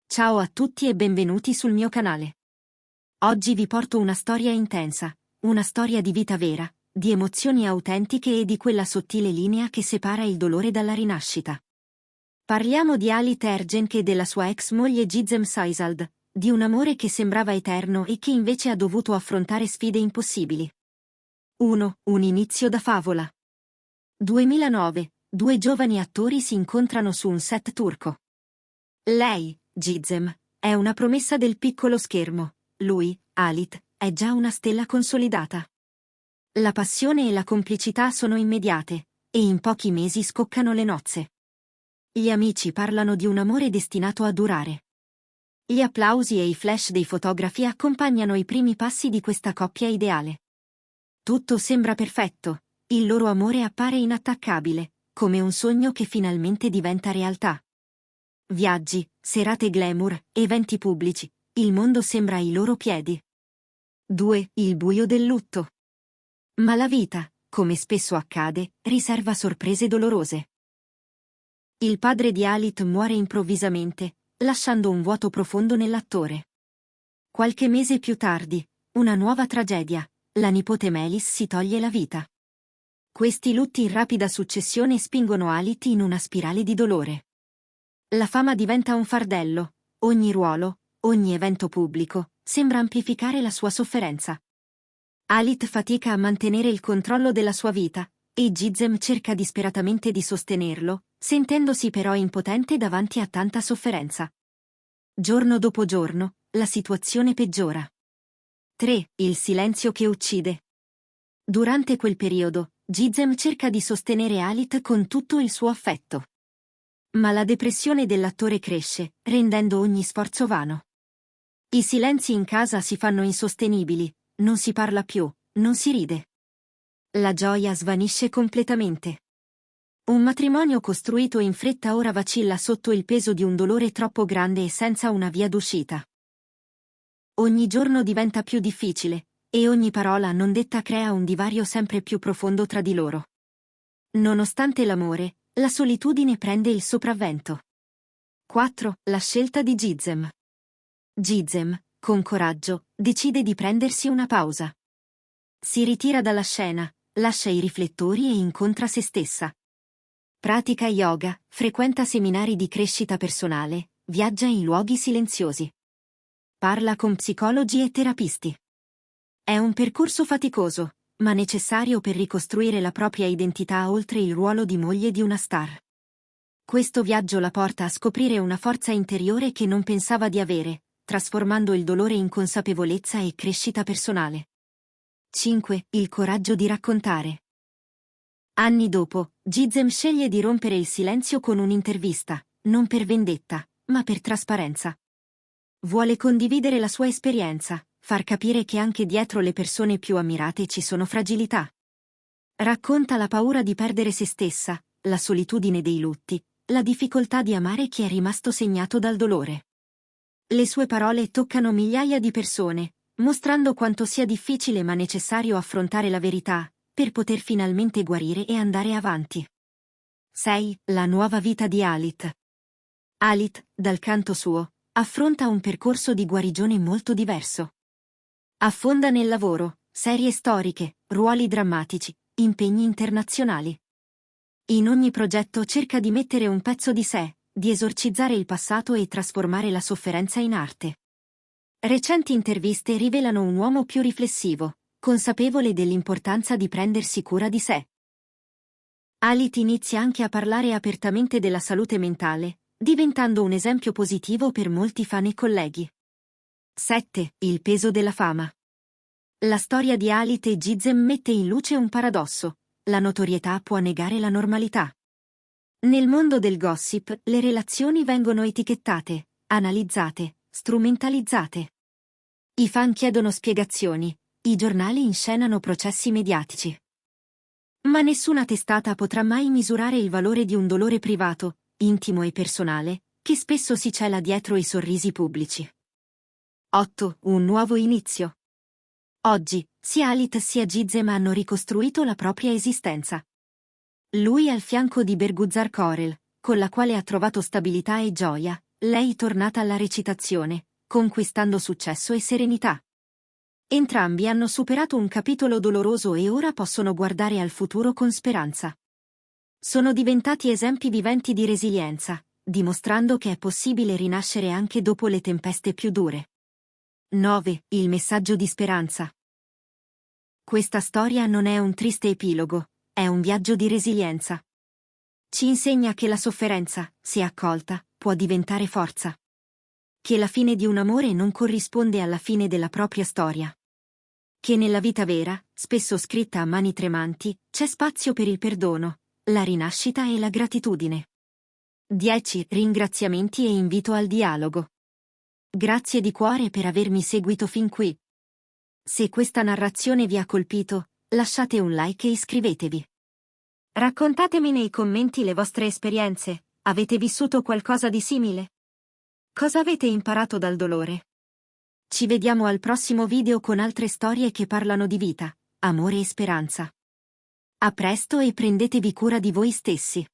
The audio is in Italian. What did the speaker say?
Ciao a tutti e benvenuti sul mio canale. Oggi vi porto una storia intensa, una storia di vita vera, di emozioni autentiche e di quella sottile linea che separa il dolore dalla rinascita. Parliamo di Alit Ergenc e della sua ex moglie Gizem Saisald, di un amore che sembrava eterno e che invece ha dovuto affrontare sfide impossibili. 1. Un inizio da favola. 2009. Due giovani attori si incontrano su un set turco. Lei, Gizem, è una promessa del piccolo schermo. Lui, Alit, è già una stella consolidata. La passione e la complicità sono immediate, e in pochi mesi scoccano le nozze. Gli amici parlano di un amore destinato a durare. Gli applausi e i flash dei fotografi accompagnano i primi passi di questa coppia ideale. Tutto sembra perfetto, il loro amore appare inattaccabile, come un sogno che finalmente diventa realtà. Viaggi, serate glamour, eventi pubblici, il mondo sembra ai loro piedi. 2. Il buio del lutto. Ma la vita, come spesso accade, riserva sorprese dolorose. Il padre di Alit muore improvvisamente, lasciando un vuoto profondo nell'attore. Qualche mese più tardi, una nuova tragedia, la nipote Melis si toglie la vita. Questi lutti in rapida successione spingono Alit in una spirale di dolore. La fama diventa un fardello, ogni ruolo, ogni evento pubblico, sembra amplificare la sua sofferenza. Alit fatica a mantenere il controllo della sua vita, e Gizem cerca disperatamente di sostenerlo, sentendosi però impotente davanti a tanta sofferenza. Giorno dopo giorno, la situazione peggiora. 3. Il silenzio che uccide. Durante quel periodo, Gizem cerca di sostenere Alit con tutto il suo affetto. Ma la depressione dell'attore cresce, rendendo ogni sforzo vano. I silenzi in casa si fanno insostenibili, non si parla più, non si ride. La gioia svanisce completamente. Un matrimonio costruito in fretta ora vacilla sotto il peso di un dolore troppo grande e senza una via d'uscita. Ogni giorno diventa più difficile, e ogni parola non detta crea un divario sempre più profondo tra di loro. Nonostante l'amore, la solitudine prende il sopravvento. 4. La scelta di Gizem. Gizem, con coraggio, decide di prendersi una pausa. Si ritira dalla scena, lascia i riflettori e incontra se stessa. Pratica yoga, frequenta seminari di crescita personale, viaggia in luoghi silenziosi. Parla con psicologi e terapisti. È un percorso faticoso, ma necessario per ricostruire la propria identità oltre il ruolo di moglie di una star. Questo viaggio la porta a scoprire una forza interiore che non pensava di avere, trasformando il dolore in consapevolezza e crescita personale. 5. Il coraggio di raccontare. Anni dopo, Gizem sceglie di rompere il silenzio con un'intervista, non per vendetta, ma per trasparenza. Vuole condividere la sua esperienza, far capire che anche dietro le persone più ammirate ci sono fragilità. Racconta la paura di perdere se stessa, la solitudine dei lutti, la difficoltà di amare chi è rimasto segnato dal dolore. Le sue parole toccano migliaia di persone, mostrando quanto sia difficile ma necessario affrontare la verità, per poter finalmente guarire e andare avanti. 6. La nuova vita di Alit. Alit, dal canto suo, affronta un percorso di guarigione molto diverso. Affonda nel lavoro, serie storiche, ruoli drammatici, impegni internazionali. In ogni progetto cerca di mettere un pezzo di sé, di esorcizzare il passato e trasformare la sofferenza in arte. Recenti interviste rivelano un uomo più riflessivo, consapevole dell'importanza di prendersi cura di sé. Alit inizia anche a parlare apertamente della salute mentale, diventando un esempio positivo per molti fan e colleghi. 7. Il peso della fama. La storia di Alit e Gizem mette in luce un paradosso: la notorietà può negare la normalità. Nel mondo del gossip, le relazioni vengono etichettate, analizzate, strumentalizzate. I fan chiedono spiegazioni, i giornali inscenano processi mediatici. Ma nessuna testata potrà mai misurare il valore di un dolore privato, intimo e personale, che spesso si cela dietro i sorrisi pubblici. 8. Un nuovo inizio. Oggi, sia Alit sia Gizem hanno ricostruito la propria esistenza. Lui al fianco di Bergüzar Korel, con la quale ha trovato stabilità e gioia, lei tornata alla recitazione, conquistando successo e serenità. Entrambi hanno superato un capitolo doloroso e ora possono guardare al futuro con speranza. Sono diventati esempi viventi di resilienza, dimostrando che è possibile rinascere anche dopo le tempeste più dure. 9. Il messaggio di speranza. Questa storia non è un triste epilogo, è un viaggio di resilienza. Ci insegna che la sofferenza, se accolta, può diventare forza. Che la fine di un amore non corrisponde alla fine della propria storia. Che nella vita vera, spesso scritta a mani tremanti, c'è spazio per il perdono, la rinascita e la gratitudine. 10. Ringraziamenti e invito al dialogo. Grazie di cuore per avermi seguito fin qui. Se questa narrazione vi ha colpito, lasciate un like e iscrivetevi. Raccontatemi nei commenti le vostre esperienze. Avete vissuto qualcosa di simile? Cosa avete imparato dal dolore? Ci vediamo al prossimo video con altre storie che parlano di vita, amore e speranza. A presto e prendetevi cura di voi stessi.